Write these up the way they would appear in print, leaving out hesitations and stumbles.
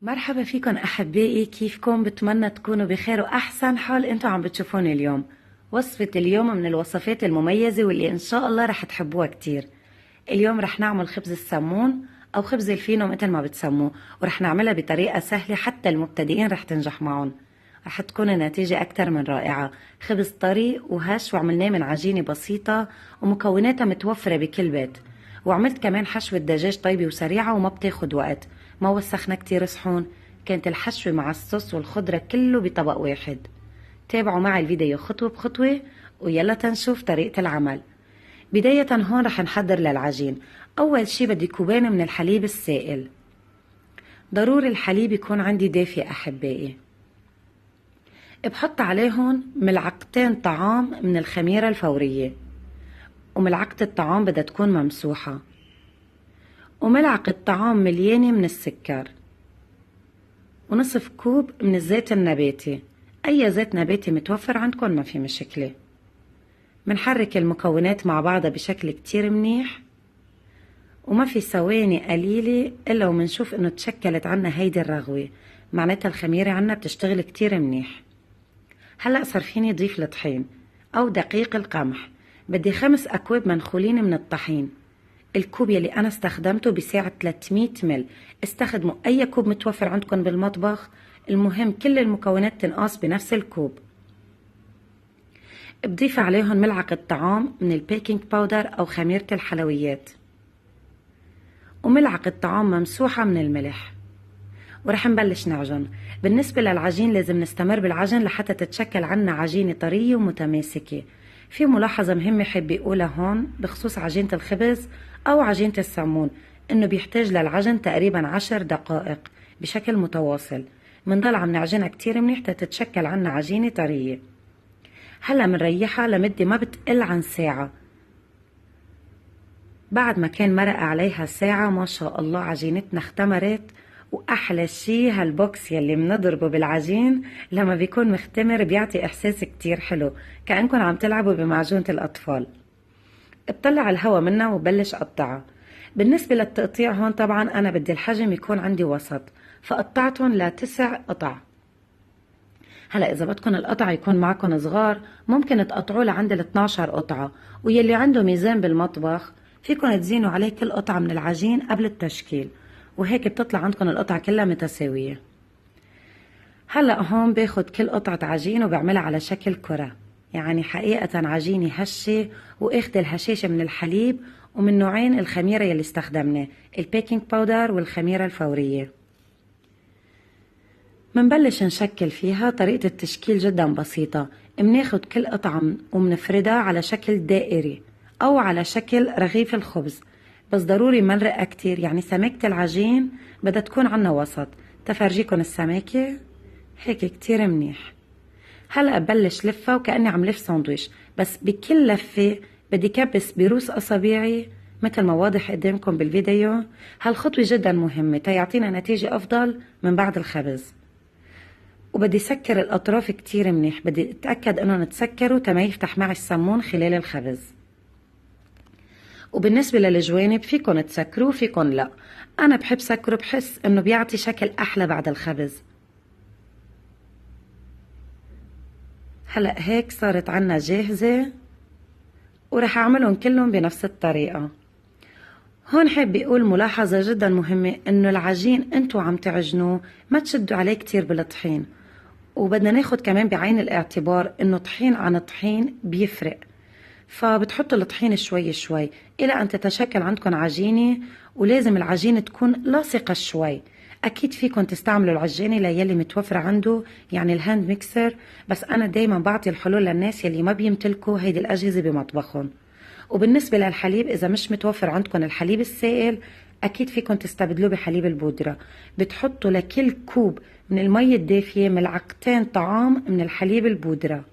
مرحبا فيكم أحبائي، كيفكم؟ بتمنى تكونوا بخير وأحسن حال انتوا عم بتشوفوني اليوم. وصفة اليوم من الوصفات المميزة واللي إن شاء الله رح تحبوها كتير. اليوم رح نعمل خبز السمون أو خبز الفينو مثل ما بتسموه، ورح نعملها بطريقة سهلة حتى المبتدئين رح تنجح معهم. رح تكون النتيجة أكتر من رائعة. خبز طري وهش وعملناه من عجينة بسيطة ومكوناتها متوفرة بكل بيت. وعملت كمان حشوة دجاج طيبة وسريعة وما بتاخد وقت. ما وسخنا كتير صحون. كانت الحشوة مع الصوص والخضرة كله بطبق واحد. تابعوا معي الفيديو خطوة بخطوة ويلا تنشوف طريقة العمل. بداية هون رح نحضر للعجين. أول شي بدي كوبين من الحليب السائل. ضروري الحليب يكون عندي دافي أحبائي. بحط عليهم ملعقتين طعام من الخميرة الفورية، وملعقة الطعام بدها تكون ممسوحة، وملعقة طعام مليانة من السكر، ونصف كوب من الزيت النباتي. أي زيت نباتي متوفر عندكم ما في مشكلة. منحرك المكونات مع بعضها بشكل كتير منيح، وما في ثواني قليلة إلا ومنشوف إنه تشكلت عنا هيدي الرغوة، معناتها الخميرة عنا بتشتغل كتير منيح. هلأ صار فيني ضيف الطحين أو دقيق القمح. بدي 5 أكواب منخولين من الطحين. الكوب يلي أنا استخدمته بسعة 300 مل. استخدموا أي كوب متوفر عندكم بالمطبخ، المهم كل المكونات تنقاس بنفس الكوب. بضيف عليهم ملعقة طعام من البيكنج باودر أو خميرة الحلويات، وملعقة طعام ممسوحة من الملح، ورح نبلش نعجن. بالنسبة للعجين لازم نستمر بالعجن لحتى تتشكل عنا عجينة طرية ومتماسكة. في ملاحظة مهمة حابة أقولها هون بخصوص عجينة الخبز أو عجينة السمون، إنه بيحتاج للعجن تقريبا 10 دقائق بشكل متواصل. منضل عم نعجنها كتير منيح تتشكل عنا عجينة طرية. هلا منريحها لمدة ما بتقل عن ساعة. بعد ما كان مرق عليها ساعة ما شاء الله عجينتنا اختمرت. واحلى شي هالبوكس يلي منضربه بالعجين لما بيكون مختمر بيعطي احساس كتير حلو، كأنكم عم تلعبوا بمعجونة الاطفال. بطلع الهوا منها وبلش قطعها. بالنسبة للتقطيع هون طبعا انا بدي الحجم يكون عندي وسط، فقطعتهم ل9 قطع. هلا اذا بدكم القطع يكون معكم صغار ممكن تقطعوه لعند ال12 قطعة، ويلي عنده ميزان بالمطبخ فيكم تزينوا عليه كل قطعة من العجين قبل التشكيل، وهيك بتطلع عندكم القطعة كلها متساوية. هلا هون باخد كل قطعة عجين وبعملها على شكل كرة، يعني حقيقة عجينة هشة، واخد الهشاشة من الحليب ومن نوعين الخميرة يلي استخدمناه، البيكنج باودر والخميرة الفورية. منبلش نشكل فيها. طريقة التشكيل جدا بسيطة. مناخد كل قطعة ومنفردها على شكل دائري أو على شكل رغيف الخبز، بس ضروري ما نرقها كتير، يعني سماكة العجين بدها تكون عنا وسط. تفرجيكن السماكة هيك كتير منيح. هلأ ببلش لفها وكأني عم لف ساندويش، بس بكل لفة بدي كبس بروس أصابيعي مثل ما واضح قدامكم بالفيديو. هالخطوة جدا مهمة تيعطينا نتيجة أفضل من بعد الخبز. وبدي سكر الأطراف كتير منيح، بدي أتأكد أنهم تسكروا تما يفتح معي السمون خلال الخبز. وبالنسبة للجوانب فيكن تسكروا فيكن لا. أنا بحب سكره، بحس أنه بيعطي شكل أحلى بعد الخبز. هلأ هيك صارت عنا جاهزة، ورح أعملهم كلهم بنفس الطريقة. هون حابة أقول ملاحظة جدا مهمة، إنه العجين أنتو عم تعجنوه ما تشدوا عليه كتير بالطحين، وبدنا ناخد كمان بعين الاعتبار إنه طحين عن طحين بيفرق، فبتحطوا الطحين شوي شوي إلى أن تتشكل عندكم عجينة. ولازم العجينة تكون لاصقة شوي. أكيد فيكم تستعملوا العجينة ليلي متوفرة عنده، يعني الهاند ميكسر، بس أنا دايما بعطي الحلول للناس يلي ما بيمتلكوا هيدي الأجهزة بمطبخهم. وبالنسبة للحليب إذا مش متوفر عندكم الحليب السائل أكيد فيكم تستبدلوه بحليب البودرة. بتحطوا لكل كوب من المي الدافية ملعقتين طعام من الحليب البودرة.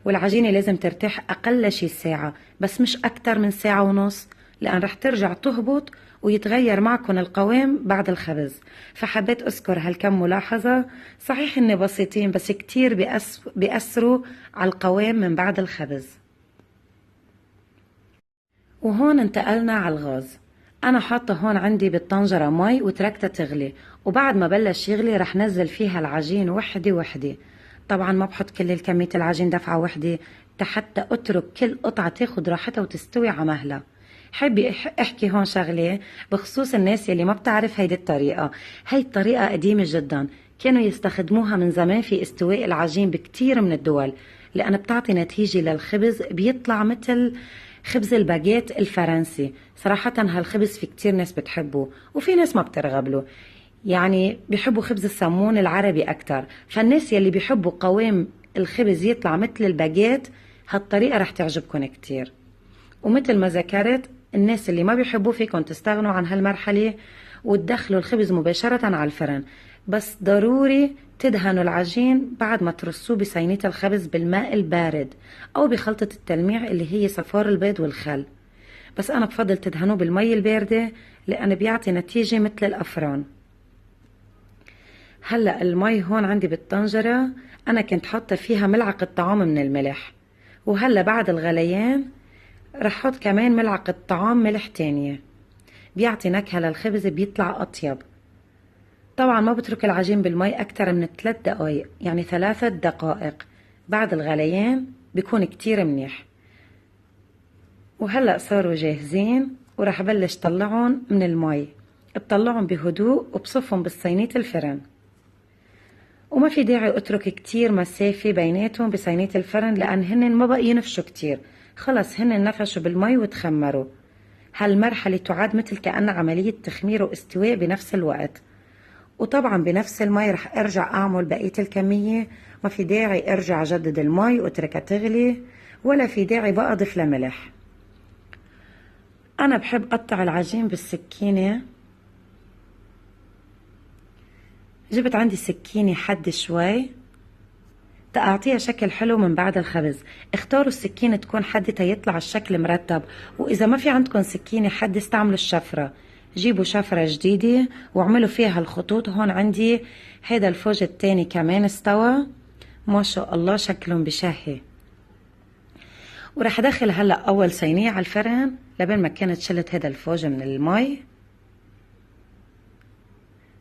والعجينة لازم ترتاح أقل شي ساعة، بس مش أكتر من ساعة ونص، لأن رح ترجع تهبط ويتغير معكم القوام بعد الخبز. فحبيت أذكر هالكم ملاحظة، صحيح إني بسيطين بس كتير بيأثروا على القوام من بعد الخبز. وهون انتقلنا على الغاز. انا حاطه هون عندي بالطنجره مي وتركتها تغلي، وبعد ما بلش يغلي رح نزل فيها العجين وحده وحده. طبعا ما بحط كل الكمية العجين دفعه وحده حتى اترك كل قطعه تاخد راحتها وتستوي على مهلها. حبي احكي هون شغله بخصوص الناس يلي ما بتعرف هيدي الطريقه. هي الطريقه قديمه جدا، كانوا يستخدموها من زمان في استواء العجين بكتير من الدول، لأن بتعطي نتيجة للخبز بيطلع مثل خبز الباجيت الفرنسي. صراحة هالخبز في كتير ناس بتحبه وفي ناس ما بترغب له، يعني بيحبوا خبز السمون العربي أكتر. فالناس يلي بيحبوا قوام الخبز يطلع مثل الباجيت هالطريقة رح تعجبكم كتير. ومثل ما ذكرت، الناس اللي ما بيحبوا فيكم تستغنوا عن هالمرحلة وتدخلوا الخبز مباشرة على الفرن، بس ضروري تدهنوا العجين بعد ما ترصوه بصينية الخبز بالماء البارد أو بخلطة التلميع اللي هي صفار البيض والخل. بس أنا بفضل تدهنوه بالمي الباردة لأن بيعطي نتيجة مثل الأفران. هلأ المي هون عندي بالطنجرة أنا كنت حاطة فيها ملعقة طعام من الملح، وهلأ بعد الغليان رح حط كمان ملعقة طعام ملح تانية، بيعطي نكهة للخبز بيطلع أطيب. طبعا ما بترك العجين بالمي أكتر من 3 دقايق، يعني 3 دقائق بعد الغليان بيكون كتير منيح. وهلأ صاروا جاهزين ورح بلش طلعهم من المي. بطلعهم بهدوء وبصفهم بالصينية الفرن، وما في داعي اترك كتير مسافة بيناتهم بصينية الفرن لأن هن ما بقى ينفشوا كتير، خلص هن نفشوا بالمي وتخمروا. هالمرحلة تعد مثل كأنها عملية تخمير واستواء بنفس الوقت. وطبعا بنفس المي رح ارجع اعمل بقية الكمية، ما في داعي ارجع اجدد المي واتركها تغلي، ولا في داعي بقى اضيف لها ملح. انا بحب قطع العجين بالسكينة. جبت عندي سكينة حد شوي تأعطيها شكل حلو من بعد الخبز. اختاروا السكينة تكون حدة تيطلع الشكل مرتب، وإذا ما في عندكم سكينة حدة استعملوا الشفرة. جيبوا شفرة جديدة واعملوا فيها الخطوط. هون عندي هيدا الفوج التاني كمان استوى ما شاء الله شكلهم بشهي. ورح ادخل هلأ أول صينية على الفرن لبين ما كانت شلت هيدا الفوج من المي.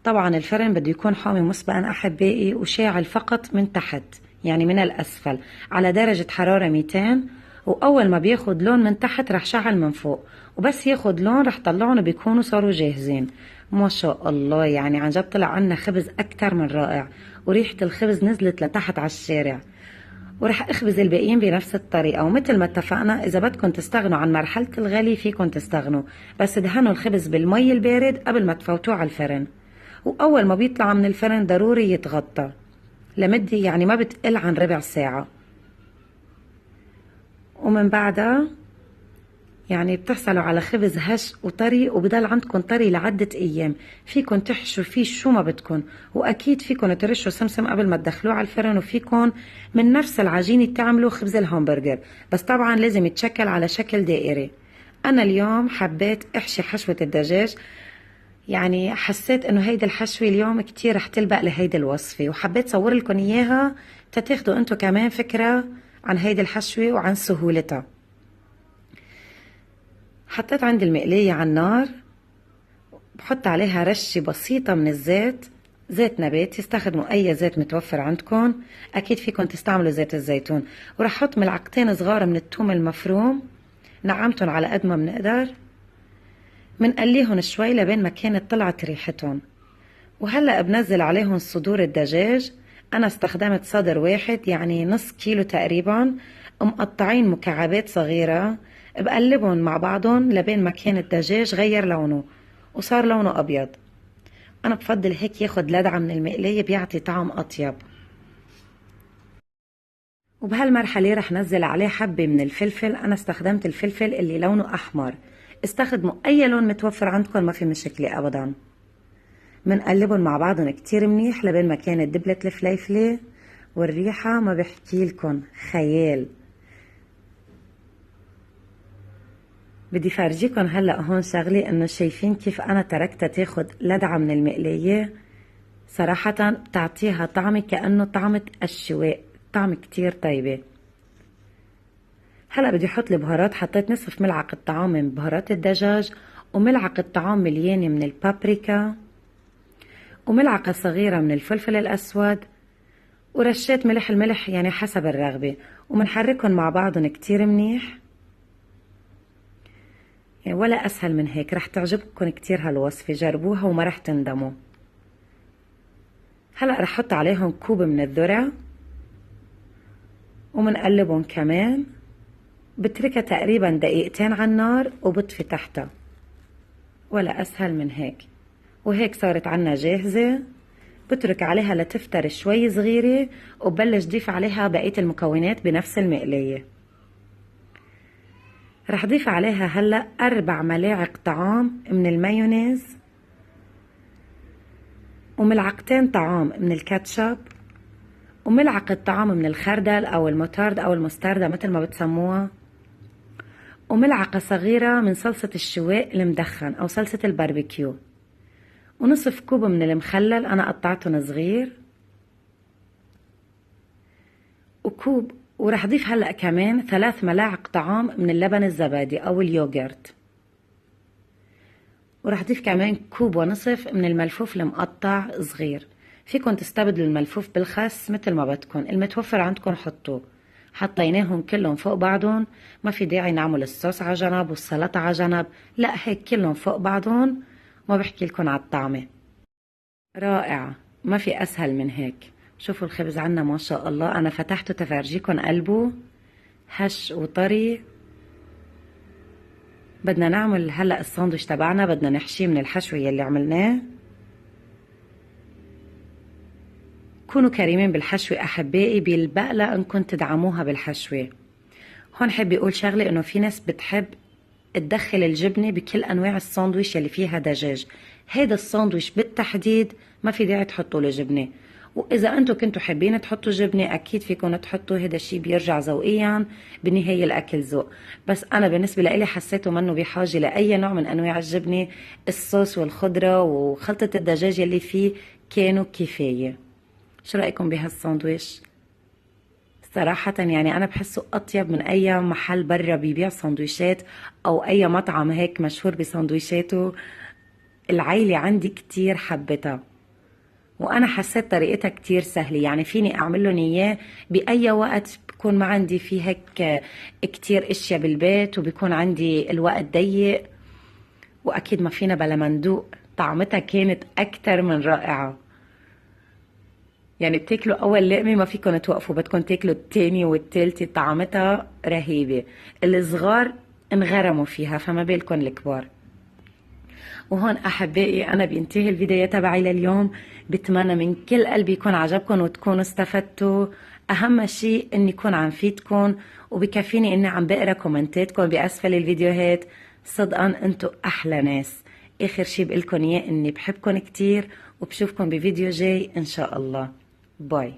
طبعا الفرن بده يكون حامي مسبقا أحبائي وشاعل فقط من تحت، يعني من الأسفل على درجة حرارة 200. وأول ما بياخد لون من تحت رح شعل من فوق، وبس ياخد لون رح طلعهم بيكونوا صاروا جاهزين. ما شاء الله يعني عن جد طلع عنا خبز أكتر من رائع، وريحة الخبز نزلت لتحت على الشارع. ورح اخبز الباقيين بنفس الطريقة، ومثل ما اتفقنا إذا بدكم تستغنوا عن مرحلة الغلي فيكم تستغنوا، بس دهنوا الخبز بالمي البارد قبل ما تفوتوه على الفرن. وأول ما بيطلع من الفرن ضروري يتغطى لمدة يعني ما بتقل عن ربع ساعة، ومن بعدها يعني بتحصلوا على خبز هش وطري وبضل عندكم طري لعدة أيام. فيكن تحشوا فيه شو ما بدكن، وأكيد فيكن ترشوا سمسم قبل ما تدخلوه على الفرن، وفيكن من نفس العجينة تعملوا خبز الهامبرجر، بس طبعا لازم يتشكل على شكل دائري. أنا اليوم حبيت أحشي حشوة الدجاج، يعني حسيت انه هيدي الحشوة اليوم كتير رح تلبق لهيدي الوصفة، وحبيت صور لكم اياها تتاخدوا انتو كمان فكرة عن هيدي الحشوة وعن سهولتها. حطيت عندي المقلية على النار، بحط عليها رشة بسيطة من الزيت، زيت نباتي، استخدموا اي زيت متوفر عندكم، اكيد فيكم تستعملوا زيت الزيتون. ورح احط ملعقتين صغار من الثوم المفروم، نعمتهم على قد ما بنقدر، منقليهم شوي لبين ما كانت طلعت ريحتهم. وهلأ بنزل عليهم صدور الدجاج. أنا استخدمت صدر واحد يعني نص كيلو تقريبا، مقطعين مكعبات صغيرة، بقلبهم مع بعضهم لبين ما كان الدجاج غير لونه وصار لونه أبيض. أنا بفضل هيك ياخد لدعة من المقلية بيعطي طعم أطيب. وبهالمرحلة رح نزل عليه حبة من الفلفل. أنا استخدمت الفلفل اللي لونه أحمر، استخدموا أي لون متوفر عندكم ما في مشكلة أبدا. منقلبهم مع بعضهم كتير منيح لبين ما كانت دبلت الفليفلة، والريحة ما بحكي لكم خيال. بدي فرجيكم هلأ هون شغلة، انه شايفين كيف انا تركتها تاخد لدعة من المقلية؟ صراحة بتعطيها طعم كأنه طعمة الشواء، طعم كتير طيبة. هلأ بدي احط البهارات. حطيت نصف ملعقة طعام من بهارات الدجاج، وملعقة طعام مليانة من البابريكا، وملعقة صغيرة من الفلفل الأسود، ورشات ملح، الملح يعني حسب الرغبة، ومنحركهم مع بعضهم كتير منيح. يعني ولا أسهل من هيك، رح تعجبكم كتير هالوصفة، جربوها وما رح تندموا. هلأ رح حط عليهم كوب من الذرة ومنقلبهم كمان، بتركها تقريبا دقيقتين على النار وبطفي تحتها، ولا أسهل من هيك. وهيك صارت عنا جاهزة. بترك عليها لتفتر شوي صغيرة وبلش ضيف عليها بقية المكونات بنفس المقلاية. رح ضيف عليها هلأ 4 ملاعق طعام من المايونيز، وملعقتين طعام من الكاتشب، وملعقة طعام من الخردل أو الموتارد أو المستردة مثل ما بتسموها، وملعقة صغيرة من صلصة الشواء المدخن أو صلصة الباربيكيو، ونصف كوب من المخلل أنا قطعتهم صغير، وكوب. ورح أضيف هلأ كمان 3 ملاعق طعام من اللبن الزبادي أو اليوغرت، ورح أضيف كمان كوب ونصف من الملفوف المقطع صغير. فيكن تستبدلوا الملفوف بالخس مثل ما بدكن، المتوفر عندكن حطوه. حطيناهم كلهم فوق بعضهم، ما في داعي نعمل الصوص على جنب والسلطة على جنب، لا هيك كلهم فوق بعضهم، ما بحكي لكم على الطعمة رائعة، ما في أسهل من هيك. شوفوا الخبز عنا ما شاء الله، أنا فتحته تفرجيكم قلبه هش وطري. بدنا نعمل هلأ الساندويش تبعنا، بدنا نحشيه من الحشو يلي عملناه. كونوا كريمين بالحشوة أحبائي، بيلبقلها إنكم تدعموها بالحشوة. هون حابة أقول شغلة، إنه في ناس بتحب تدخل الجبنة بكل أنواع الساندويش يلي فيها دجاج. هيدا الساندويش بالتحديد ما في داعي تحطوا له جبنة، وإذا أنتوا كنتوا حابين تحطوا جبنة أكيد فيكم تحطوا، هيدا الشي بيرجع ذوقيا، بالنهاية الأكل ذوق. بس أنا بالنسبة لإلي حسيته منه بحاجة لأي نوع من أنواع الجبنة، الصوص والخضرة وخلطة الدجاج يلي فيه كانوا كفاية. شو رأيكم بهالساندويش؟ صراحة يعني أنا بحسه أطيب من أي محل برا بيبيع سندويشات أو أي مطعم هيك مشهور بسندويشاته. العيلة عندي كتير حبتها، وأنا حسيت طريقتها كتير سهلة، يعني فيني أعمل لهم إياه بأي وقت بكون ما عندي فيه هيك كتير أشياء بالبيت وبيكون عندي الوقت ضيق. وأكيد ما فينا بلا مندوق، طعمتها كانت أكتر من رائعة. يعني بتاكلوا اول لقمه ما فيكم توقفوا، بدكم تاكلوا التاني والتالتة، طعمتها رهيبه. الصغار انغرموا فيها، فما بالكم الكبار. وهون احبائي انا بينتهي الفيديو تبعي لليوم. بتمنى من كل قلبي يكون عجبكم وتكونوا استفدتوا. اهم شيء اني اكون عم فيدكم، وبكفيني اني عم بقرا كومنتاتكم باسفل الفيديوهات. صدقا انتوا احلى ناس. اخر شيء بقلكن اياه اني بحبكم كتير، وبشوفكم بفيديو جاي ان شاء الله. باي.